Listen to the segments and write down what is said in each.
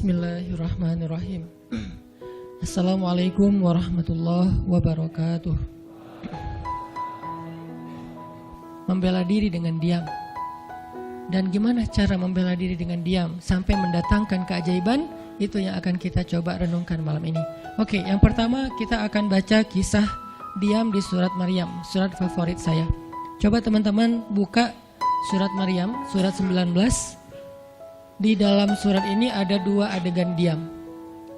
Bismillahirrahmanirrahim. Assalamualaikum warahmatullahi wabarakatuh. Membela diri dengan diam. Dan gimana cara membela diri dengan diam sampai mendatangkan keajaiban? Itu yang akan kita coba renungkan malam ini. Oke, yang pertama kita akan baca kisah diam di surat Maryam, surat favorit saya. Coba teman-teman buka surat Maryam, surat 19. Di dalam surat ini ada dua adegan diam.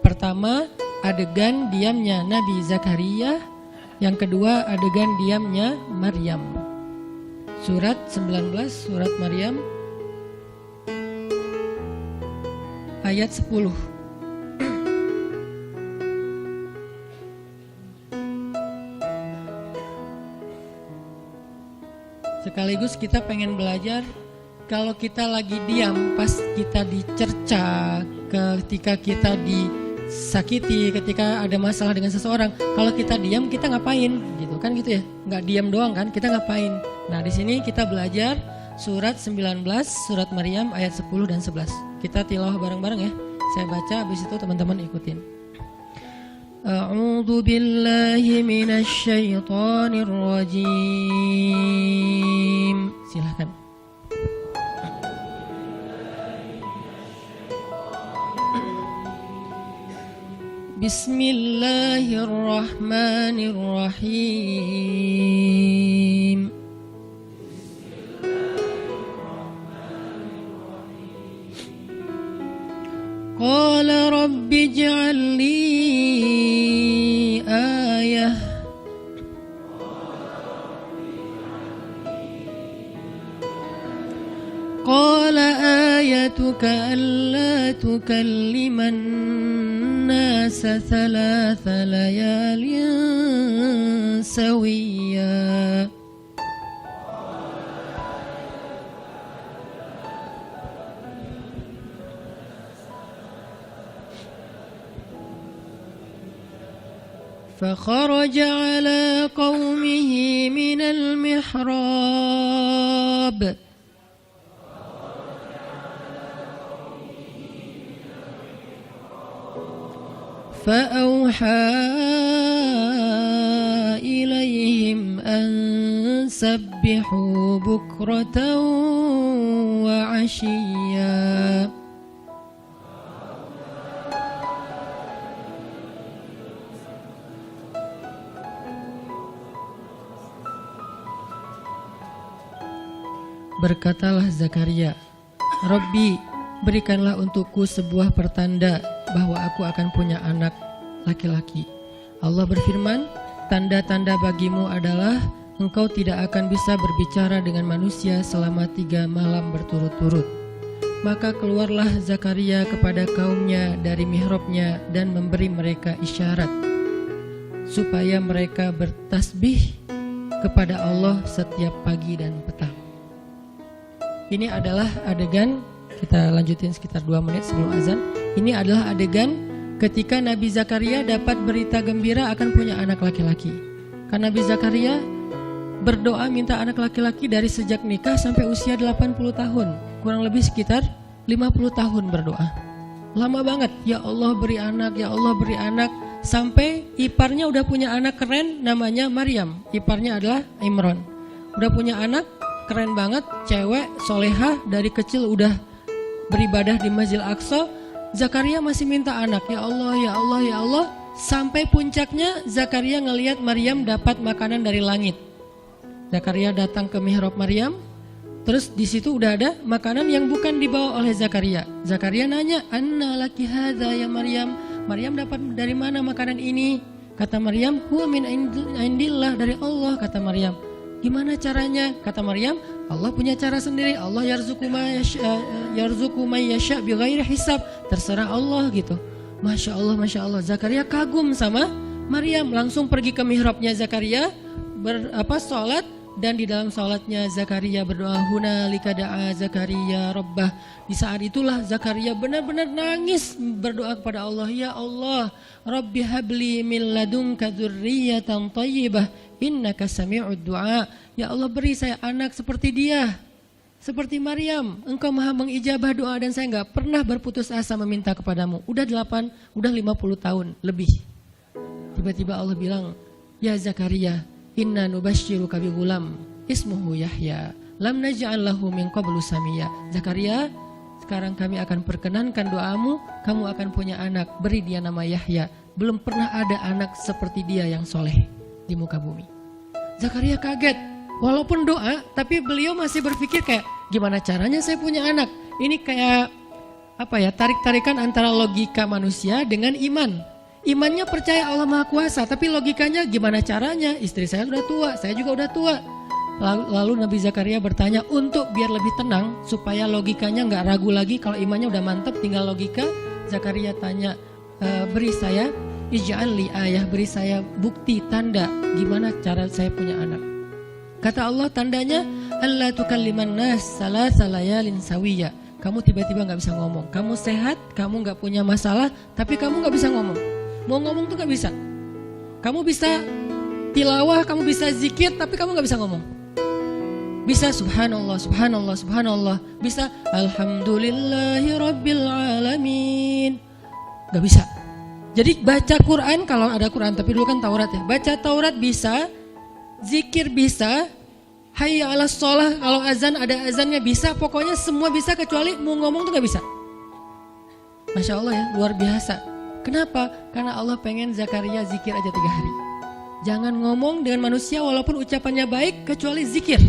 Pertama, adegan diamnya Nabi Zakaria. Yang kedua, adegan diamnya Maryam. Surat 19, surat Maryam, ayat 10. Sekaligus kita pengen belajar. Kalau kita lagi diam, pas kita dicerca, ketika kita disakiti, ketika ada masalah dengan seseorang, kalau kita diam kita ngapain? Gitu kan gitu ya? Nggak diam doang kan? Kita ngapain? Nah di sini kita belajar surat 19, surat Maryam ayat 10 dan 11. Kita tilawah bareng-bareng ya. Saya baca, habis itu teman-teman ikutin. A'udzu billahi minasy syaithanir rajim. Silakan. Bismillahirrahmanirrahim. Qala rabbi ij'al li ayah. Qala ayatuka alla tukalliman nasa thalatha layalin sawiyya. فخرج على قومه من المحراب فأوحى إليهم أن سبحوا بكرة وعشيا. Berkatalah Zakaria, Rabbi, berikanlah untukku sebuah pertanda bahwa aku akan punya anak laki-laki. Allah berfirman, tanda-tanda bagimu adalah engkau tidak akan bisa berbicara dengan manusia selama 3 malam berturut-turut. Maka keluarlah Zakaria kepada kaumnya dari mihrabnya dan memberi mereka isyarat supaya mereka bertasbih kepada Allah setiap pagi dan petang. Ini adalah adegan, kita lanjutin sekitar 2 menit sebelum azan. Ini adalah adegan ketika Nabi Zakaria dapat berita gembira akan punya anak laki-laki. Karena Nabi Zakaria berdoa minta anak laki-laki dari sejak nikah sampai usia 80 tahun. Kurang lebih sekitar 50 tahun berdoa. Lama banget, ya Allah beri anak, ya Allah beri anak. Sampai iparnya udah punya anak keren namanya Maryam. Iparnya adalah Imran. Udah punya anak keren banget, cewek, solehah, dari kecil udah beribadah di Masjidil Aqsa. Zakaria masih minta anak, ya Allah, ya Allah, ya Allah. Sampai puncaknya Zakaria ngelihat Maryam dapat makanan dari langit. Zakaria datang ke mihrab Maryam, terus di situ udah ada makanan yang bukan dibawa oleh Zakaria. Zakaria nanya, anna laki hadza ya Maryam. Maryam dapat dari mana makanan ini? Kata Maryam, huwa min indillah, dari Allah, kata Maryam. Gimana caranya? Kata Maryam, Allah punya cara sendiri. Allah yarzuqu may yasha bighairi hisab. Terserah Allah gitu. Masya Allah, Masya Allah. Zakaria kagum sama Maryam. Langsung pergi ke mihrabnya Zakaria, sholat. Dan di dalam sholatnya Zakaria berdoa, hunalika da'a Zakaria rabbah. Di saat itulah Zakaria benar-benar nangis berdoa kepada Allah, ya Allah, Rabbi habli min ladunka dzurriyyatan thayyibah innaka sami'ud du'a. Ya Allah, beri saya anak seperti dia. Seperti Maryam, engkau maha mengijabah doa dan saya enggak pernah berputus asa meminta kepadamu. Udah 50 tahun lebih. Tiba-tiba Allah bilang, ya Zakaria, inna nubashiruka bi ghulam ismuhu Yahya lam naj'al lahu min qablu samia. Zakaria, sekarang kami akan perkenankan doamu, kamu akan punya anak, beri dia nama Yahya. Belum pernah ada anak seperti dia yang soleh di muka bumi. Zakaria kaget, walaupun doa, tapi beliau masih berpikir kayak, gimana caranya saya punya anak? Ini kayak tarik-tarikan antara logika manusia dengan iman. Imannya percaya Allah Maha Kuasa, tapi logikanya gimana caranya? Istri saya sudah tua, saya juga udah tua. Lalu Nabi Zakaria bertanya untuk biar lebih tenang, supaya logikanya nggak ragu lagi. Kalau imannya udah mantap, tinggal logika. Zakaria tanya, beri saya ij'al li ayah, beri saya bukti tanda gimana cara saya punya anak. Kata Allah, tandanya alla tukalliman nas salasa layalin sawiya. Kamu tiba-tiba nggak bisa ngomong. Kamu sehat, kamu nggak punya masalah, tapi kamu nggak bisa ngomong. Mau ngomong tuh nggak bisa. Kamu bisa tilawah, kamu bisa zikir, tapi kamu nggak bisa ngomong. Bisa subhanallah, subhanallah, subhanallah. Bisa alhamdulillahi rabbil alamin. Nggak bisa. Jadi baca Quran, kalau ada Quran, tapi dulu kan Taurat ya. Baca Taurat bisa, zikir bisa, hayya ala sholah, kalau azan ada azannya bisa. Pokoknya semua bisa kecuali mau ngomong tuh nggak bisa. Masya Allah ya, luar biasa. Kenapa? Karena Allah pengen Zakaria zikir aja 3 hari. Jangan ngomong dengan manusia walaupun ucapannya baik kecuali zikir.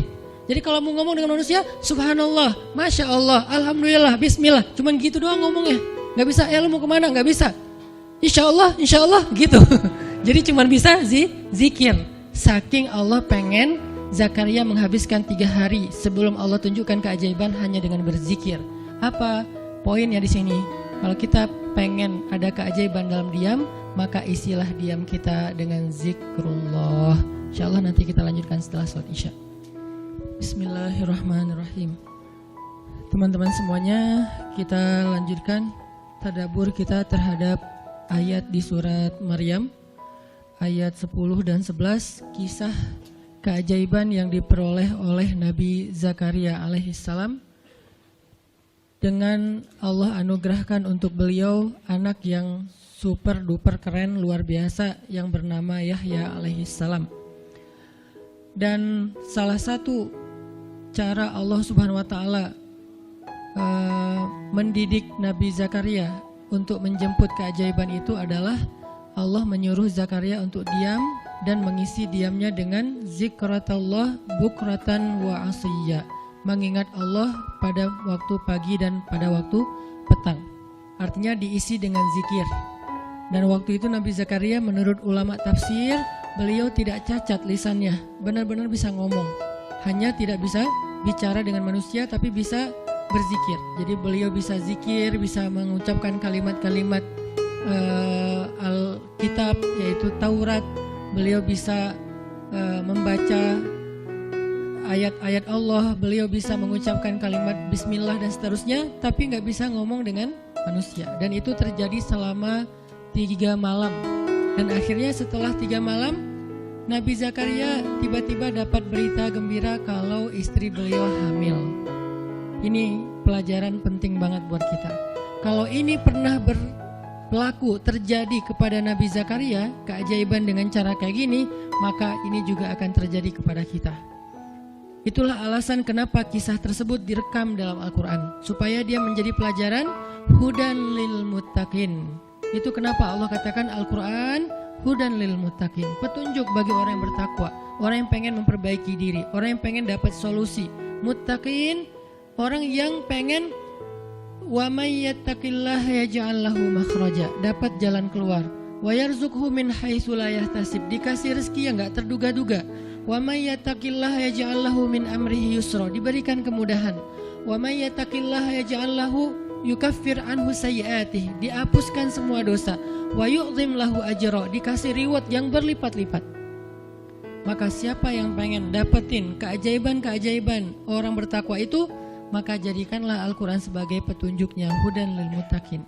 Jadi kalau mau ngomong dengan manusia, subhanallah, masya Allah, alhamdulillah, bismillah. Cuman gitu doang ngomongnya. Gak bisa, lu mau kemana? Gak bisa. Insya Allah gitu. Jadi cuman bisa zikir. Saking Allah pengen Zakaria menghabiskan 3 hari sebelum Allah tunjukkan keajaiban hanya dengan berzikir. Apa poinnya di sini? Kalau kita pengen ada keajaiban dalam diam, maka isilah diam kita dengan zikrullah. InsyaAllah nanti kita lanjutkan setelah sholat isya. Bismillahirrahmanirrahim. Teman-teman semuanya, kita lanjutkan tadabbur kita terhadap ayat di surat Maryam, ayat 10 dan 11, kisah keajaiban yang diperoleh oleh Nabi Zakaria alaihissalam. Dengan Allah anugerahkan untuk beliau anak yang super duper keren luar biasa yang bernama Yahya alaihissalam. Dan salah satu cara Allah subhanahu wa ta'ala mendidik Nabi Zakaria untuk menjemput keajaiban itu adalah Allah menyuruh Zakaria untuk diam dan mengisi diamnya dengan zikratullah bukratan wa asiyya, mengingat Allah pada waktu pagi dan pada waktu petang. Artinya diisi dengan zikir. Dan waktu itu Nabi Zakaria menurut ulama tafsir, beliau tidak cacat lisannya, benar-benar bisa ngomong. Hanya tidak bisa bicara dengan manusia tapi bisa berzikir. Jadi beliau bisa zikir, bisa mengucapkan kalimat-kalimat Alkitab yaitu Taurat. Beliau bisa membaca ayat-ayat Allah, beliau bisa mengucapkan kalimat bismillah dan seterusnya, tapi nggak bisa ngomong dengan manusia. Dan itu terjadi selama 3 malam. Dan akhirnya setelah 3 malam, Nabi Zakaria tiba-tiba dapat berita gembira kalau istri beliau hamil. Ini pelajaran penting banget buat kita. Kalau ini pernah berlaku terjadi kepada Nabi Zakaria, keajaiban dengan cara kayak gini, maka ini juga akan terjadi kepada kita. Itulah alasan kenapa kisah tersebut direkam dalam Al-Quran, supaya dia menjadi pelajaran hudan lil muttaqin. Itu kenapa Allah katakan Al-Quran hudan lil muttaqin, petunjuk bagi orang yang bertakwa, orang yang pengen memperbaiki diri, orang yang pengen dapat solusi. Muttaqin, orang yang pengen wa may yattaqillaha yaj'al lahu makhraja, dapat jalan keluar. Wa yarzuqhu min haitsu la yahtasib, dikasih rezeki yang enggak terduga-duga. Wa may yattaqillaha yaj'al lahu min amrihi yusra, diberikan kemudahan. Wa may yattaqillaha yaj'al lahu yukaffir anhu sayyi'atihi, dihapuskan semua dosa. Wa yu'zim lahu ajra, dikasih reward yang berlipat-lipat. Maka siapa yang pengen dapetin keajaiban-keajaiban orang bertakwa itu, maka jadikanlah Al-Quran sebagai petunjuknya, hudan lil muttaqin.